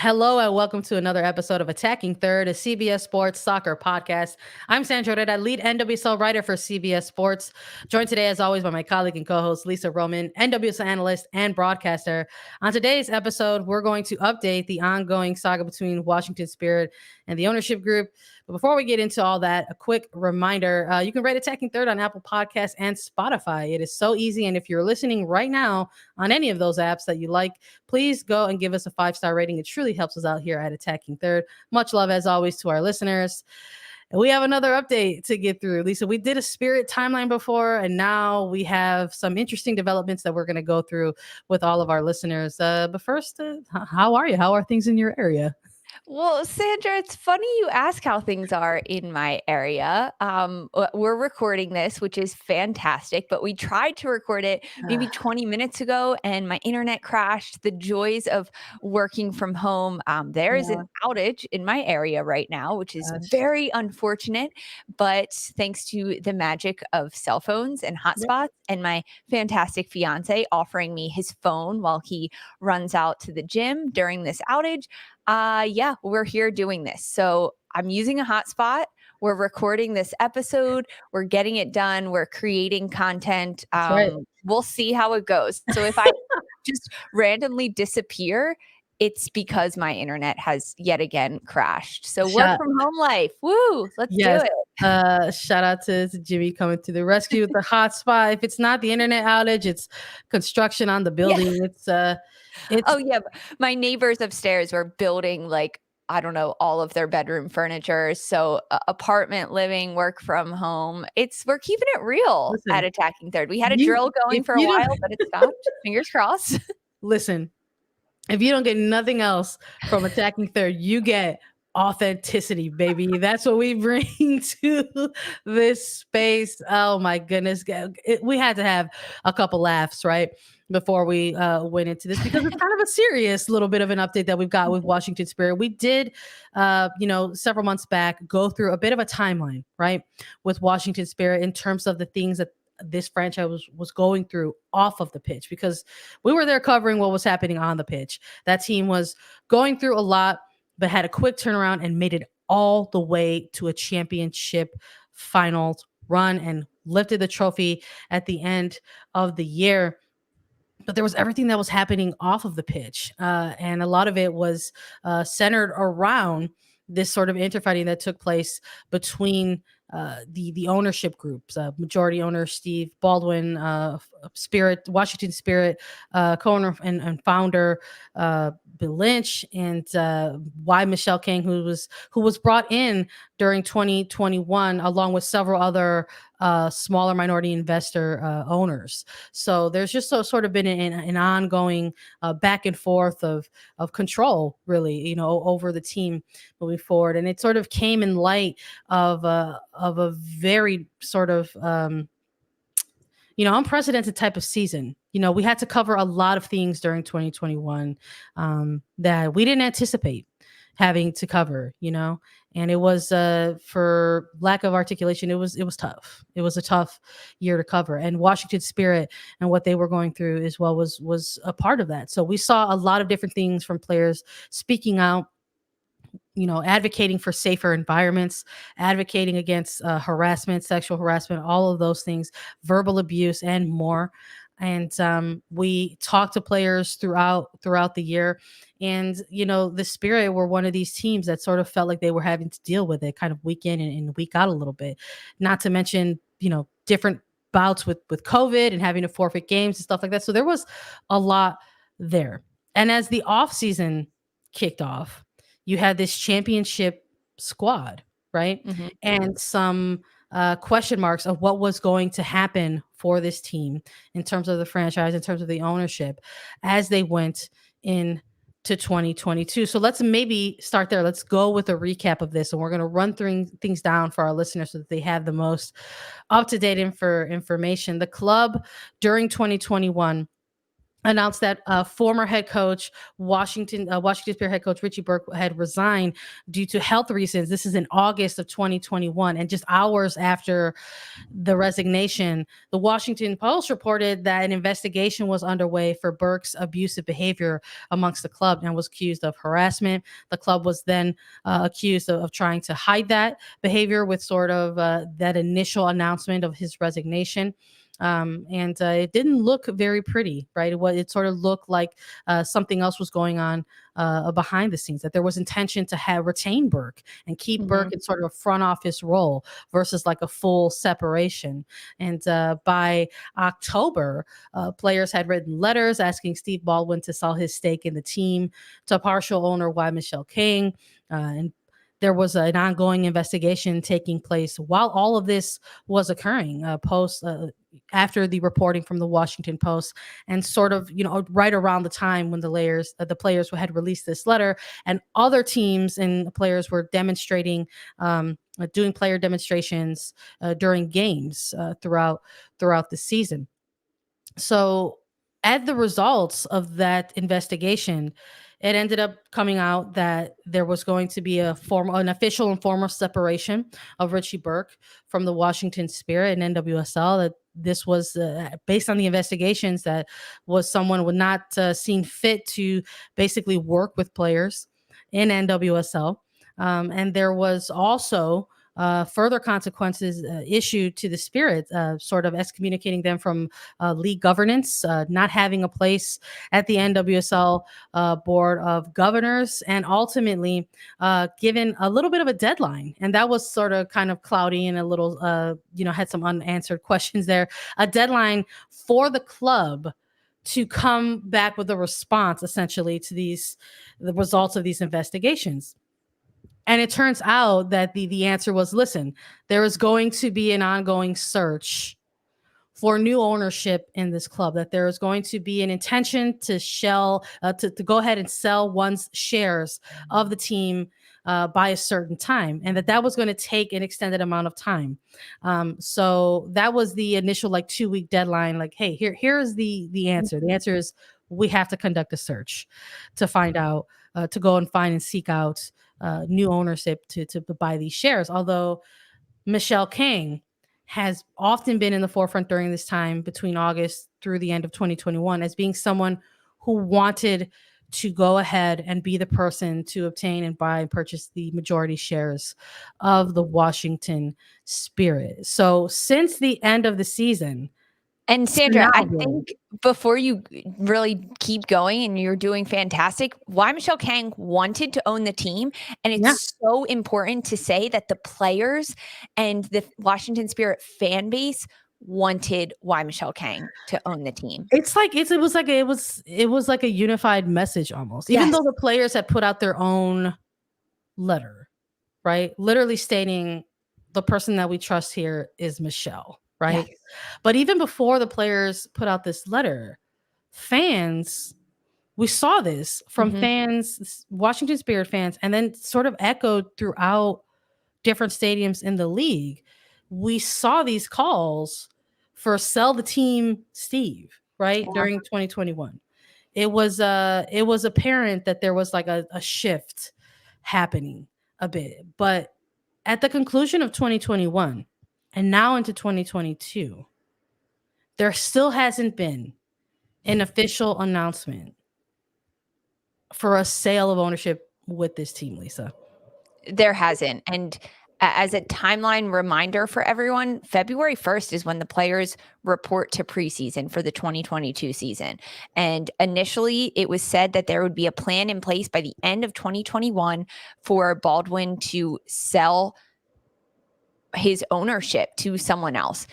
Hello and welcome to another episode of Attacking Third, a CBS Sports soccer podcast. I'm Sandra and Herrera, lead NWSL writer for CBS Sports. Joined today, as always, by my colleague and co-host Lisa Roman, NWSL analyst and broadcaster. On today's episode, we're going to update the ongoing saga between Washington Spirit and the ownership group. But before we get into all that, a quick reminder, you can rate Attacking Third on Apple Podcasts and Spotify. It is so easy. And if you're listening right now on any of those apps that you like, please go and give us a 5-star rating. It truly helps us out here at Attacking Third. Much love, as always, to our listeners. And we have another update to get through. Lisa, we did a Spirit timeline before, and now we have some interesting developments that we're going to go through with all of our listeners. But first, how are you? How are things in your area? Well, Sandra, it's funny you ask how things are in my area. We're recording this, which is fantastic, but we tried to record it maybe 20 minutes ago and my internet crashed. The joys of working from home. There is Yeah, an outage in my area right now, which is gosh. very unfortunate, but thanks to the magic of cell phones and Yep. hotspots and my fantastic fiance offering me his phone while he runs out to the gym during this outage. Yeah, we're here doing this. So I'm using a hotspot. We're recording this episode. We're getting it done. We're creating content. That's right. We'll see how it goes. So if I just randomly disappear, it's because my internet has yet again crashed. So work Shout, from home life. Woo, let's do yes. it. Shout out to Jimmy coming to the rescue with the hotspot. If it's not the internet outage, it's construction on the Yeah. building. It's Oh, yeah. My neighbors upstairs were building like, I don't know, all of their bedroom furniture. So apartment living, work from home. We're keeping it real at listen. Attacking Third. We had a You drill going if for a you don't while, but it stopped. Fingers crossed. listen, if you don't get nothing else from Attacking Third, you get authenticity, baby. That's what we bring to this space. Oh my goodness. We had to have a couple laughs, right? Before we went into this, because it's kind of a serious little bit of an update that we've got with Washington Spirit. We did, several months back, go through a bit of a timeline, right, with Washington Spirit in terms of the things that this franchise was going through off of the pitch, because we were there covering what was happening on the pitch. That team was going through a lot, but had a quick turnaround and made it all the way to a championship finals run and lifted the trophy at the end of the year. But there was everything that was happening off of the pitch. And a lot of it was centered around this sort of interfighting that took place between the ownership groups, majority owner Steve Baldwin, Spirit Washington Spirit co-owner and founder Bill Lynch, and why Michele Kang, who was brought in during 2021 along with several other smaller minority investor owners. So there's just sort of been an ongoing back and forth of control, really, over the team moving forward, and it sort of came in light of a very sort of unprecedented type of season. We had to cover a lot of things during 2021 that we didn't anticipate having to cover, and it was for lack of articulation, it was tough. It was a tough year to cover, and Washington Spirit and what they were going through as well was a part of that. So we saw a lot of different things from players speaking out, advocating for safer environments, advocating against harassment, sexual harassment, all of those things, verbal abuse, and more. And we talked to players throughout the year, and the Spirit were one of these teams that sort of felt like they were having to deal with it, kind of week in and week out a little bit. Not to mention, different bouts with COVID and having to forfeit games and stuff like that. So there was a lot there. And as the off season kicked off, you had this championship squad, right? Mhm. And some question marks of what was going to happen for this team in terms of the franchise, in terms of the ownership, as they went in to 2022. So let's maybe start there. Let's go with a recap of this, and we're going to run through things down for our listeners so that they have the most up to date information. The club during 2021 announced that former head coach Washington Spirit head coach Richie Burke had resigned due to health reasons. This is in August of 2021, and just hours after the resignation, the Washington Post reported that an investigation was underway for Burke's abusive behavior amongst the club and was accused of harassment. The club was then accused of trying to hide that behavior with sort of that initial announcement of his resignation. And it didn't look very pretty, right? It sort of looked like something else was going on behind the scenes, that there was intention to retain Burke and keep Burke in sort of a front office role versus like a full separation. And by October, players had written letters asking Steve Baldwin to sell his stake in the team to partial owner Michele Kang. And there was an ongoing investigation taking place while all of this was occurring, after the reporting from the Washington Post, and sort of, right around the time when the players had released this letter, and other teams and players were demonstrating, doing player demonstrations during games throughout the season. So, at the results of that investigation, it ended up coming out that there was going to be an official and formal separation of Richie Burke from the Washington Spirit and NWSL. That this was based on the investigations, that was someone would not seen fit to basically work with players in NWSL. And there was also further consequences issued to the Spirit, sort of excommunicating them from league governance, not having a place at the NWSL Board of Governors, and ultimately given a little bit of a deadline. And that was sort of kind of cloudy and a little, had some unanswered questions there. A deadline for the club to come back with a response, essentially, to the results of these investigations. And it turns out that the answer was, listen, there is going to be an ongoing search for new ownership in this club, that there is going to be an intention to to go ahead and sell one's shares of the team by a certain time, and that was going to take an extended amount of time. So that was the initial 2-week deadline. Like, hey, here's the answer. The answer is we have to conduct a search to find out, to go and find and seek out new ownership to buy these shares. Although Michele Kang has often been in the forefront during this time between August through the end of 2021 as being someone who wanted to go ahead and be the person to obtain and buy and purchase the majority shares of the Washington Spirit. So since the end of the season, and Sandra, I think before you really keep going, and you're doing fantastic, why Michele Kang wanted to own the team. And it's so important to say that the players and the Washington Spirit fan base wanted Michele Kang to own the team. It's like it was like a unified message almost. Even though the players had put out their own letter, right? Literally stating the person that we trust here is Michele, right? Yes. But even before the players put out this letter, fans, we saw this from fans, Washington Spirit fans, and then sort of echoed throughout different stadiums in the league. We saw these calls for sell the team, Steve, right? During 2021. It was apparent that there was like a shift happening a bit. But at the conclusion of 2021 and now into 2022, there still hasn't been an official announcement for a sale of ownership with this team, Lisa. There hasn't. And as a timeline reminder for everyone, February 1st is when the players report to preseason for the 2022 season. And initially, it was said that there would be a plan in place by the end of 2021 for Baldwin to sell his ownership to someone else.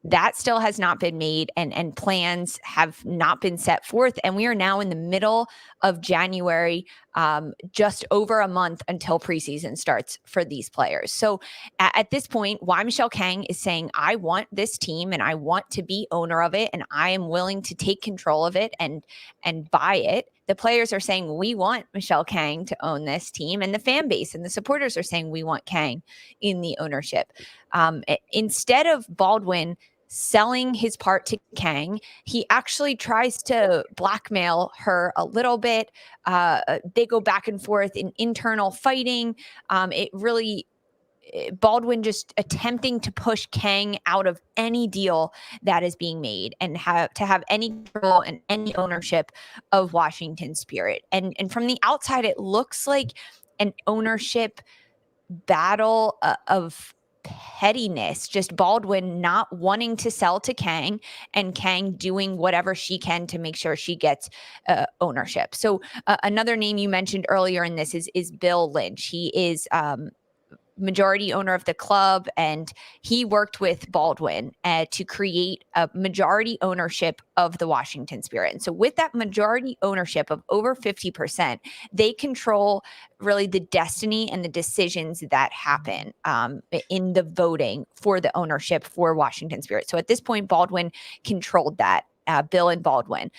That still has not been made, and plans have not been set forth. And we are now in the middle of January, just over a month until preseason starts for these players. So at this point, Michele Kang is saying, I want this team and I want to be owner of it, and I am willing to take control of it and buy it. The players are saying, we want Michele Kang to own this team, and the fan base and the supporters are saying, we want Kang in the ownership. Instead of Baldwin selling his part to Kang. He actually tries to blackmail her a little bit. They go back and forth in internal fighting. It really Baldwin just attempting to push Kang out of any deal that is being made and have any control and any ownership of Washington Spirit. And from the outside, it looks like an ownership battle of pettiness, just Baldwin not wanting to sell to Kang and Kang doing whatever she can to make sure she gets ownership. So another name you mentioned earlier in this is Bill Lynch. He is majority owner of the club, and he worked with Baldwin to create a majority ownership of the Washington Spirit. And so with that majority ownership of over 50%, they control really the destiny and the decisions that happen in the voting for the ownership for Washington Spirit. So at this point, Baldwin controlled that. Bill and Baldwin.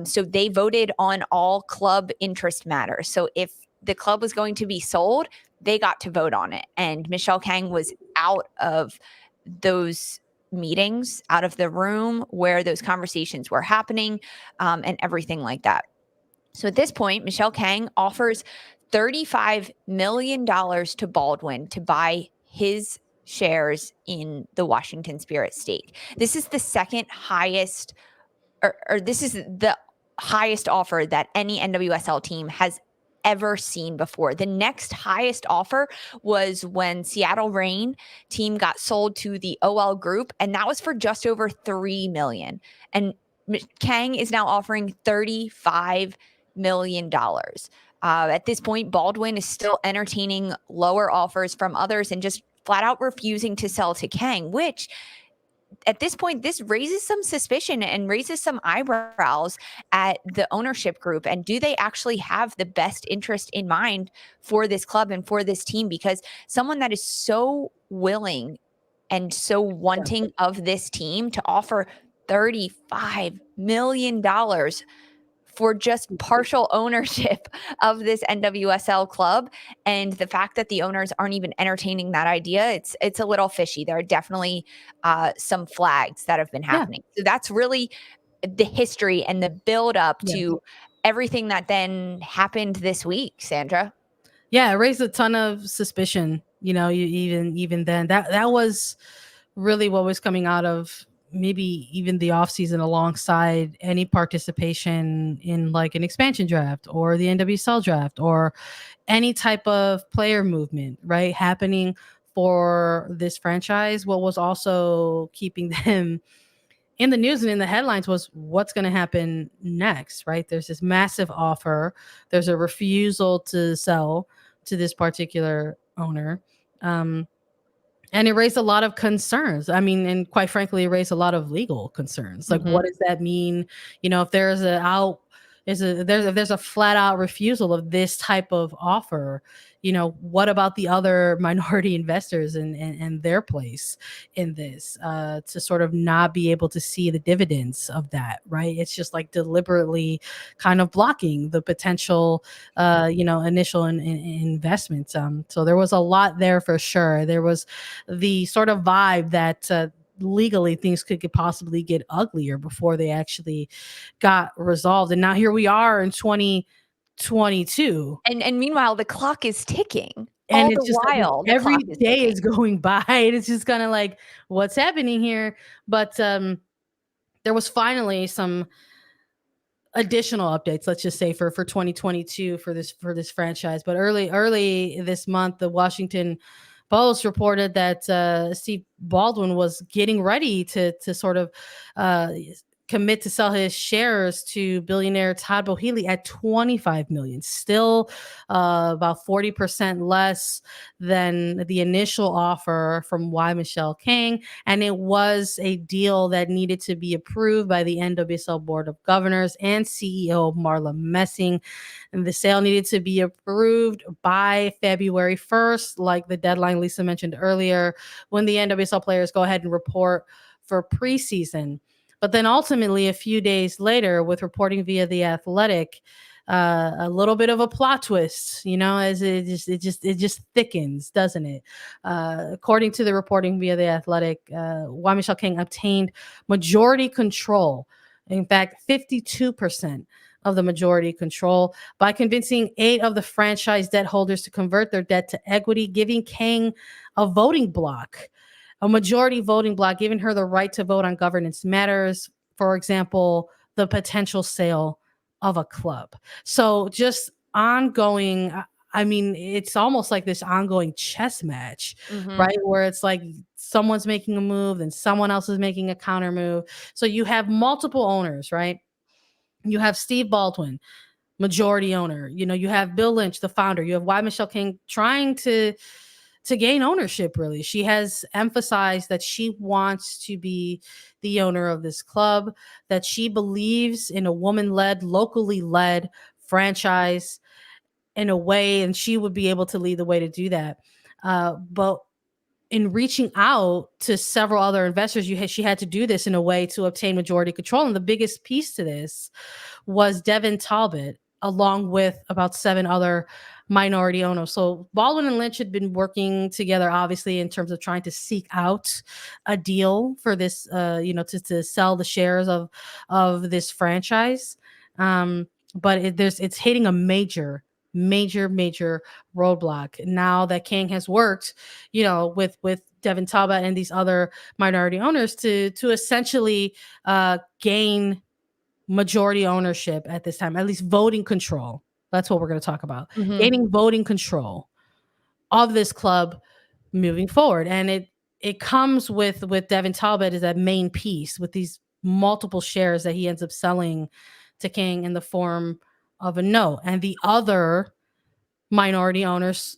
So they voted on all club interest matters. So if the club was going to be sold, they got to vote on it. And Michele Kang was out of those meetings, out of the room where those conversations were happening, and everything like that. So at this point, Michele Kang offers $35 million to Baldwin to buy his shares in the Washington Spirit stake. This is the second highest, or this is the highest offer that any NWSL team has ever seen before. The next highest offer was when Seattle Reign team got sold to the OL Group, and that was for just over $3 million. And Kang is now offering $35 million. At this point, Baldwin is still entertaining lower offers from others and just flat out refusing to sell to Kang, which at this point, this raises some suspicion and raises some eyebrows at the ownership group. And do they actually have the best interest in mind for this club and for this team? Because someone that is so willing and so wanting of this team to offer $35 million for just partial ownership of this NWSL club, and the fact that the owners aren't even entertaining that idea, it's a little fishy. There are definitely some flags that have been happening. So that's really the history and the build up to everything that then happened this week, Sandra. Yeah, it raised a ton of suspicion. You know, even then, that was really what was coming out of maybe even the offseason, alongside any participation in like an expansion draft or the NWSL draft or any type of player movement, right, happening for this franchise. What was also keeping them in the news and in the headlines was what's going to happen next, right? There's this massive offer. There's a refusal to sell to this particular owner. And it raised a lot of concerns. I mean, and quite frankly, it raised a lot of legal concerns. Like, what does that mean? You know, if there's if there's a flat out refusal of this type of offer, you know, what about the other minority investors and their place in this, to sort of not be able to see the dividends of that, right? It's just like deliberately kind of blocking the potential, initial investments. So there was a lot there for sure. There was the sort of vibe that, legally things could possibly get uglier before they actually got resolved. And now here we are in 2022. And meanwhile, the clock is ticking. And All it's the just like while, the every clock is day ticking. is going by. It's just kind of like, what's happening here? But there was finally some additional updates, let's just say, for 2022 for this franchise. But early this month, the Washington Post reported that Steve Baldwin was getting ready to sort of commit to sell his shares to billionaire Todd Boehly at $25 million, still about 40% less than the initial offer from Michele Kang. And it was a deal that needed to be approved by the NWSL Board of Governors and CEO Marla Messing. And the sale needed to be approved by February 1st, like the deadline Lisa mentioned earlier, when the NWSL players go ahead and report for preseason. But then ultimately, a few days later, with reporting via The Athletic, a little bit of a plot twist, as it just thickens, doesn't it? According to the reporting via The Athletic, why Michele Kang obtained majority control. In fact, 52% of the majority control by convincing 8 of the franchise debt holders to convert their debt to equity, giving Kang a voting block, a majority voting block, giving her the right to vote on governance matters. For example, the potential sale of a club. So just ongoing. I mean, it's almost like this ongoing chess match, Mm-hmm. right? Where it's like someone's making a move, then someone else is making a counter move. So you have multiple owners, right? You have Steve Baldwin, majority owner. You have Bill Lynch, the founder. You have why Michele Kang trying to gain ownership. Really, she has emphasized that she wants to be the owner of this club, that she believes in a woman-led, locally led franchise in a way, and she would be able to lead the way to do that. But in reaching out to several other investors, she had to do this in a way to obtain majority control. And the biggest piece to this was Devin Talbot, along with about 7 other minority owners. So Baldwin and Lynch had been working together, obviously, in terms of trying to seek out a deal for this, to sell the shares of this franchise. But it's hitting a major roadblock now that Kang has worked, with Devin Talbot and these other minority owners to essentially gain majority ownership at this time, at least voting control. That's what we're going to talk about. Mm-hmm. Gaining voting control of this club moving forward. And it comes with Devin Talbot as that main piece, with these multiple shares that he ends up selling to Kang in the form of a note. And the other minority owners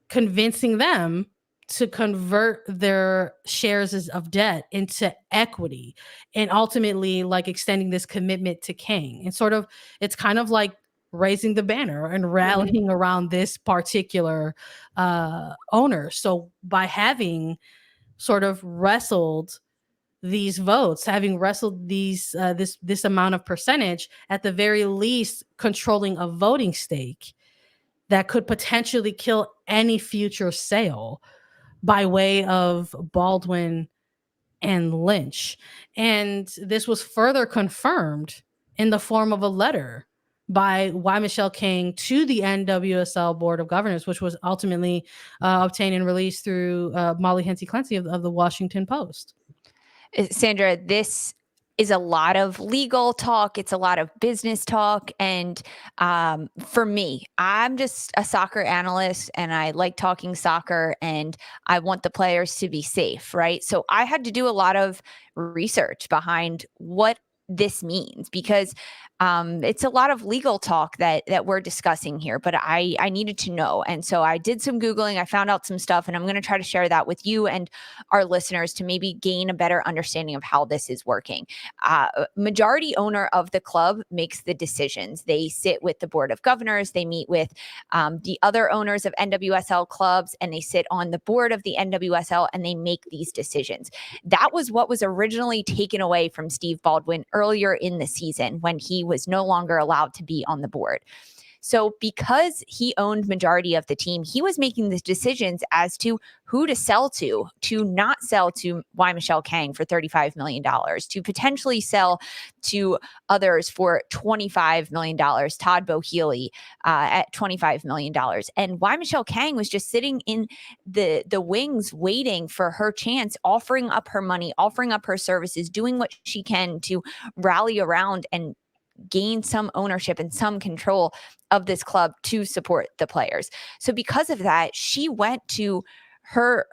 convincing them to convert their shares of debt into equity, and ultimately like extending this commitment to Kang. And sort of, it's kind of like raising the banner and rallying around this particular owner. So by having sort of wrestled these votes, having wrestled this amount of percentage, at the very least controlling a voting stake that could potentially kill any future sale by way of Baldwin and Lynch. And this was further confirmed in the form of a letter by why Michele Kang to the NWSL Board of Governors, which was ultimately obtained and released through Molly Hensey Clancy of the Washington Post. Sandra, this is a lot of legal talk. It's a lot of business talk. And for me, I'm just a soccer analyst and I like talking soccer and I want the players to be safe, right? So I had to do a lot of research behind what this means, because it's a lot of legal talk that we're discussing here, but I needed to know. And so I did some Googling, I found out some stuff, and I'm going to try to share that with you and our listeners to maybe gain a better understanding of how this is working. Majority owner of the club makes the decisions. They sit with the board of governors, they meet with the other owners of NWSL clubs, and they sit on the board of the NWSL and they make these decisions. That was what was originally taken away from Steve Baldwin earlier in the season when he was no longer allowed to be on the board. So because he owned majority of the team, he was making the decisions as to who to sell to not sell to why Michele Kang for $35 million, to potentially sell to others for $25 million, Todd Bohealy at $25 million. And why Michele Kang was just sitting in the wings waiting for her chance, offering up her money, offering up her services, doing what she can to rally around and gain some ownership and some control of this club to support the players. So because of that, she went to her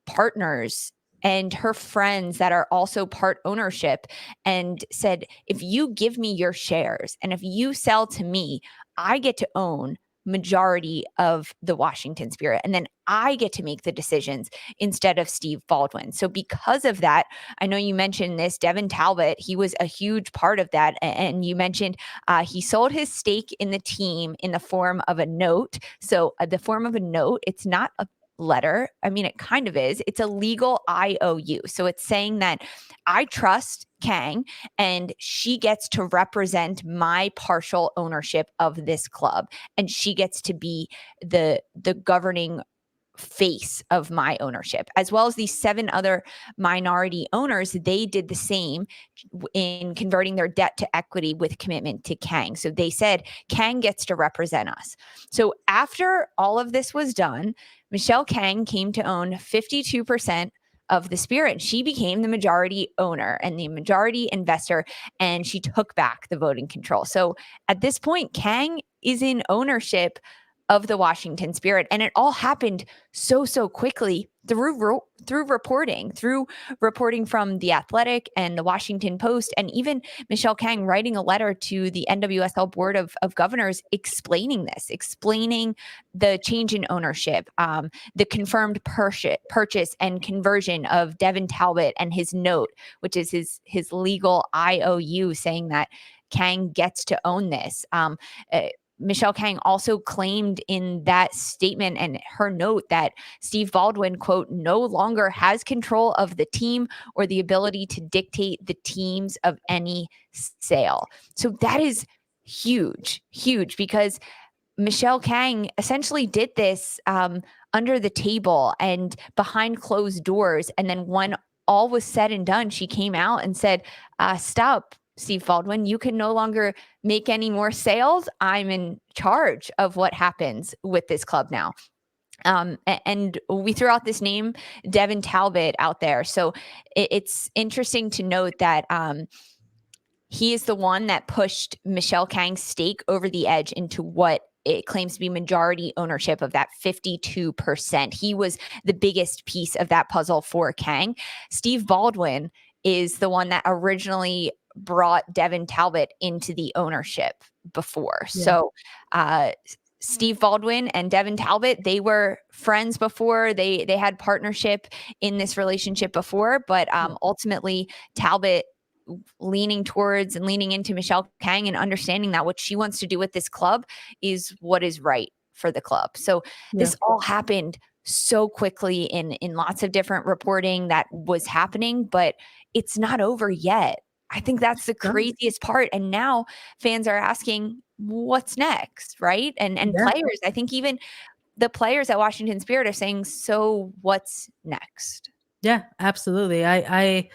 partners and her friends that are also part ownership and said, if you give me your shares and if you sell to me, I get to own majority of the Washington Spirit. And then I get to make the decisions instead of Steve Baldwin. So because of that, I know you mentioned this, Devin Talbot, he was a huge part of that. And you mentioned he sold his stake in the team in the form of a note. So the form of a note, it's not a letter. I mean, it kind of is. It's a legal IOU. So it's saying that I trust Kang, and she gets to represent my partial ownership of this club, and she gets to be the governing face of my ownership, as well as these 7 other minority owners. They did the same in converting their debt to equity with commitment to Kang. So they said Kang gets to represent us. So after all of this was done, Michele Kang came to own 52% of the Spirit. She became the majority owner and the majority investor, and she took back the voting control. So at this point, Kang is in ownership of the Washington Spirit, and it all happened so quickly through reporting from The Athletic and the Washington Post, and even Michele Kang writing a letter to the NWSL Board of Governors explaining the change in ownership, the confirmed purchase and conversion of Devin Talbot and his note, which is his legal IOU saying that Kang gets to own this. Michele Kang also claimed in that statement and her note that Steve Baldwin, quote, no longer has control of the team or the ability to dictate the teams of any sale. So that is huge, because Michele Kang essentially did this under the table and behind closed doors. And then when all was said and done, she came out and said, stop, Steve Baldwin, you can no longer make any more sales. I'm in charge of what happens with this club now. And we threw out this name, Devin Talbot, out there. So it's interesting to note that he is the one that pushed Michele Kang's stake over the edge into what it claims to be majority ownership of that 52%. He was the biggest piece of that puzzle for Kang. Steve Baldwin is the one that originally brought Devin Talbot into the ownership before. Yeah. So Steve Baldwin and Devin Talbot, they were friends before. They had partnership in this relationship before, but ultimately Talbot leaning towards and leaning into Michele Kang and understanding that what she wants to do with this club is what is right for the club. So this all happened so quickly in lots of different reporting that was happening, but it's not over yet. I think that's the craziest part. And now fans are asking, what's next, right? And players, I think even the players at Washington Spirit are saying, so what's next? Yeah, absolutely. It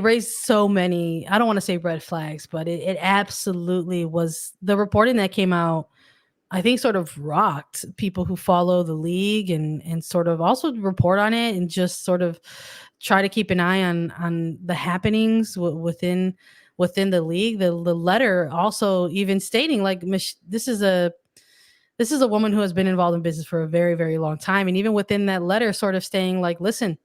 raised so many, I don't want to say red flags, but it absolutely was. The reporting that came out, I think, sort of rocked people who follow the league and sort of also report on it and just sort of try to keep an eye on the happenings within the league. The letter also even stating, like, this is a woman who has been involved in business for a very, very long time. And even within that letter, sort of saying, like, listen,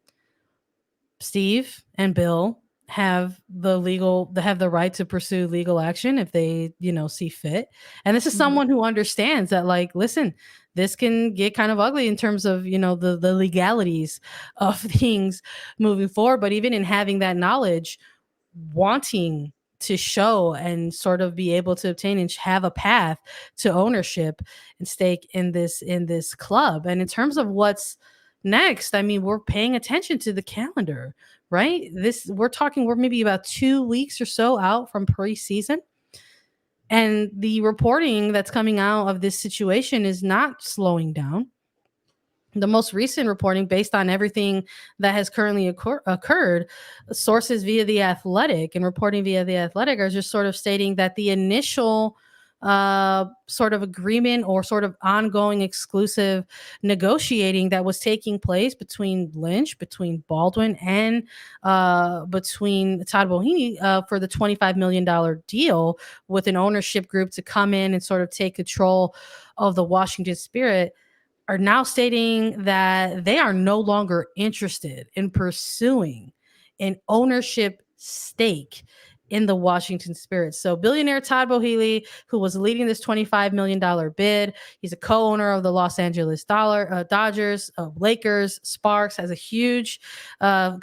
Steve and Bill have the right to pursue legal action if they, see fit. And this is someone who understands that, like, listen, this can get kind of ugly in terms of, the legalities of things moving forward. But even in having that knowledge, wanting to show and sort of be able to obtain and have a path to ownership and stake in this club. And in terms of what's next, I mean, we're paying attention to the calendar, right? We're maybe about 2 weeks or so out from preseason. And the reporting that's coming out of this situation is not slowing down. The most recent reporting, based on everything that has currently occurred, sources via The Athletic and reporting via The Athletic are just sort of stating that the initial sort of agreement or sort of ongoing exclusive negotiating that was taking place between Lynch, between Baldwin, and between Todd Bohini for the $25 million deal with an ownership group to come in and sort of take control of the Washington Spirit, are now stating that they are no longer interested in pursuing an ownership stake in the Washington Spirit. So billionaire Todd Boehly, who was leading this $25 million bid, he's a co-owner of the Los Angeles Dodgers, Lakers, Sparks, has a huge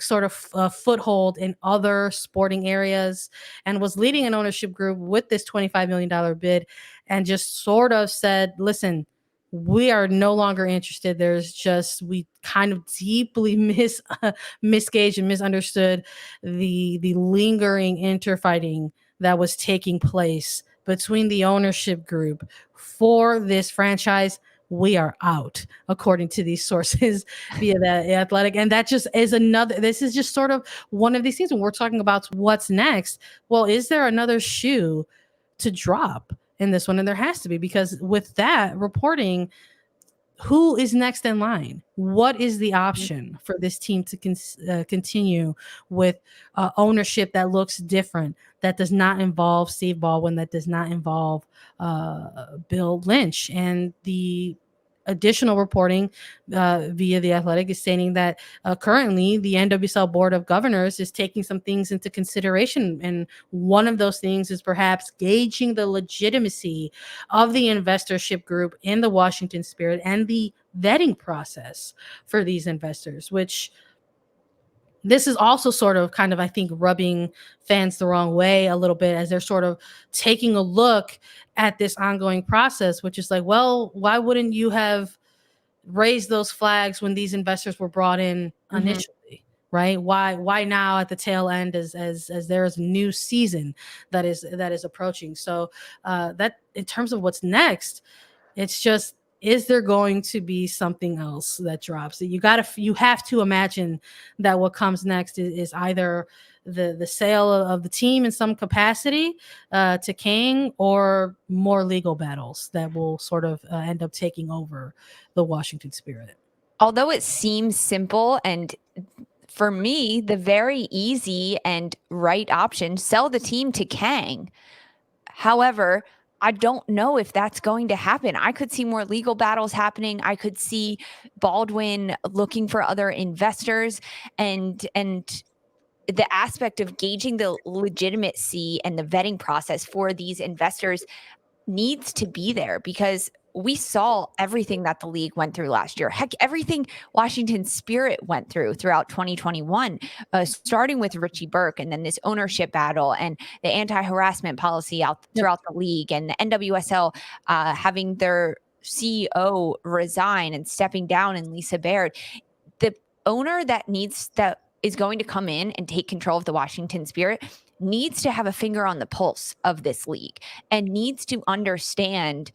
sort of foothold in other sporting areas, and was leading an ownership group with this $25 million bid, and just sort of said, listen, we are no longer interested. There's just, we kind of deeply misgauged and misunderstood the lingering interfighting that was taking place between the ownership group for this franchise. We are out, according to these sources via the Athletic. And that just is another, this is just sort of one of these things when we're talking about what's next. Well, is there another shoe to drop in this one? And there has to be, because with that reporting, who is next in line? What is the option for this team to continue with ownership that looks different, that does not involve Steve Baldwin, that does not involve Bill Lynch? And the additional reporting via the Athletic is stating that currently the NWSL Board of Governors is taking some things into consideration, and one of those things is perhaps gauging the legitimacy of the investorship group in the Washington Spirit and the vetting process for these investors, which this is also sort of kind of, I think, rubbing fans the wrong way a little bit, as they're sort of taking a look at this ongoing process, which is like, well, why wouldn't you have raised those flags when these investors were brought in initially? Right? Why now at the tail end, as there is a new season that is approaching? So that, in terms of what's next, it's just, is there going to be something else that drops? You have to imagine that what comes next is either the sale of the team in some capacity to Kang, or more legal battles that will sort of end up taking over the Washington Spirit. Although it seems simple, and for me, the very easy and right option, sell the team to Kang. However, I don't know if that's going to happen. I could see more legal battles happening. I could see Baldwin looking for other investors, and the aspect of gauging the legitimacy and the vetting process for these investors needs to be there, because we saw everything that the league went through last year. Heck, everything Washington Spirit went through throughout 2021, starting with Richie Burke, and then this ownership battle and the anti-harassment policy out throughout the league, and the NWSL having their CEO resign and stepping down, and Lisa Baird. The owner that is going to come in and take control of the Washington Spirit needs to have a finger on the pulse of this league, and needs to understand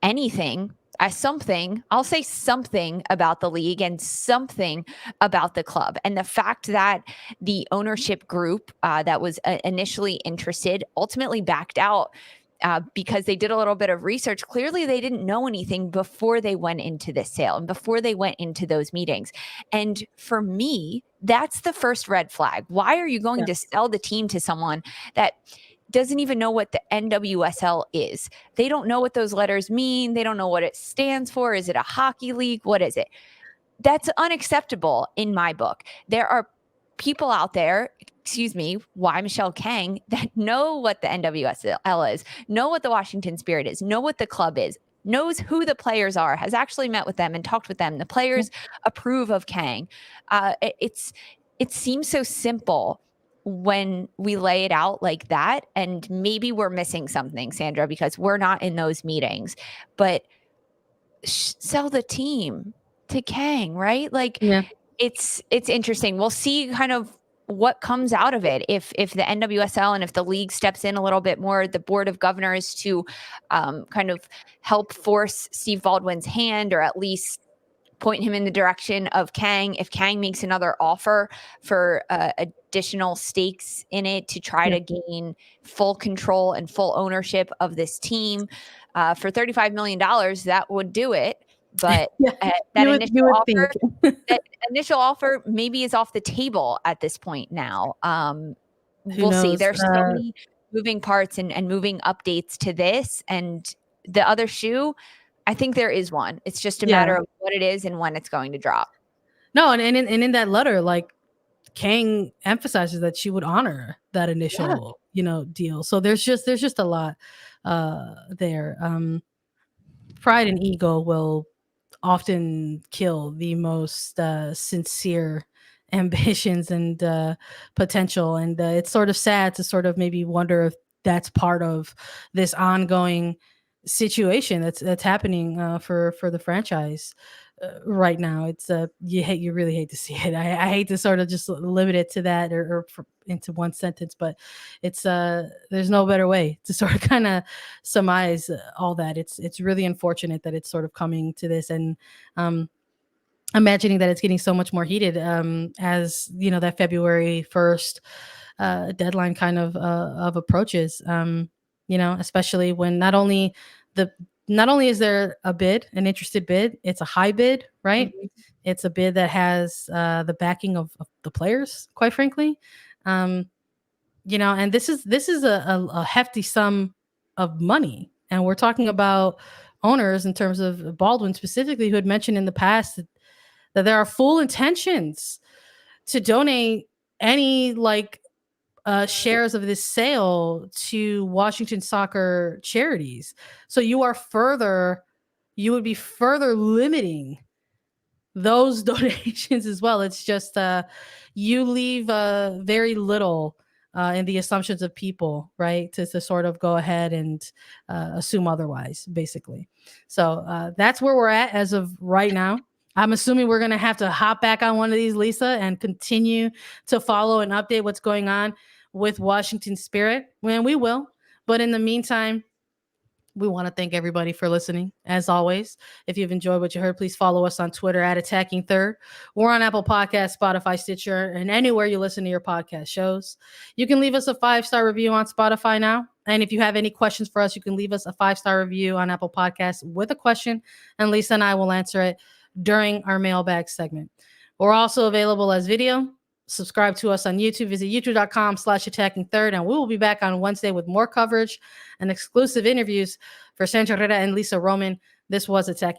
anything as something, I'll say something about the league and something about the club. And the fact that the ownership group that was initially interested ultimately backed out because they did a little bit of research. Clearly, they didn't know anything before they went into this sale and before they went into those meetings. And for me, that's the first red flag. Why are you going to sell the team to someone that doesn't even know what the NWSL is? They don't know what those letters mean. They don't know what it stands for. Is it a hockey league? What is it? That's unacceptable in my book. There are people out there, why Michele Kang, that know what the NWSL is, know what the Washington Spirit is, know what the club is, knows who the players are, has actually met with them and talked with them. The players approve of Kang. It seems so simple when we lay it out like that, and maybe we're missing something, Sandra, because we're not in those meetings. But sell the team to Kang, right? Like, it's interesting. We'll see kind of what comes out of it. If the NWSL and if the league steps in a little bit more, the board of governors, to kind of help force Steve Baldwin's hand, or at least point him in the direction of Kang. If Kang makes another offer for additional stakes in it to try to gain full control and full ownership of this team for $35 million, that would do it. But that initial offer maybe is off the table at this point now. We'll see. There's so many moving parts and moving updates to this. And the other shoe, I think there is one. It's just a matter of what it is and when it's going to drop. No, and in that letter, like, Kang emphasizes that she would honor that initial, deal. So there's just a lot there. Pride and ego will often kill the most sincere ambitions and potential, and it's sort of sad to sort of maybe wonder if that's part of this ongoing situation that's happening for the franchise right now. It's you really hate to see it. I hate to sort of just limit it to that into one sentence, but it's there's no better way to sort of kind of surmise all that. It's really unfortunate that it's sort of coming to this, and um imagining that it's getting so much more heated as that February 1st deadline kind of approaches. Especially when the not only is there an interested bid, it's a high bid, right? Mhm. It's a bid that has the backing of the players, quite frankly. Um, and this is a hefty sum of money, and we're talking about owners in terms of Baldwin specifically, who had mentioned in the past that there are full intentions to donate any shares of this sale to Washington soccer charities. So you would be further limiting those donations as well. It's just you leave very little in the assumptions of people, right? To sort of go ahead and assume otherwise, basically. So that's where we're at as of right now. I'm assuming we're going to have to hop back on one of these, Lisa, and continue to follow and update what's going on with Washington Spirit. And we will. But in the meantime, we want to thank everybody for listening. As always, if you've enjoyed what you heard, please follow us on Twitter at Attacking Third. We're on Apple Podcasts, Spotify, Stitcher, and anywhere you listen to your podcast shows. You can leave us a 5-star review on Spotify now. And if you have any questions for us, you can leave us a 5-star review on Apple Podcasts with a question, and Lisa and I will answer it during our mailbag segment. We're also available as video. Subscribe to us on YouTube. Visit youtube.com/attacking third. And we will be back on Wednesday with more coverage and exclusive interviews for Sandra Herrera and Lisa Roman. This was Attacking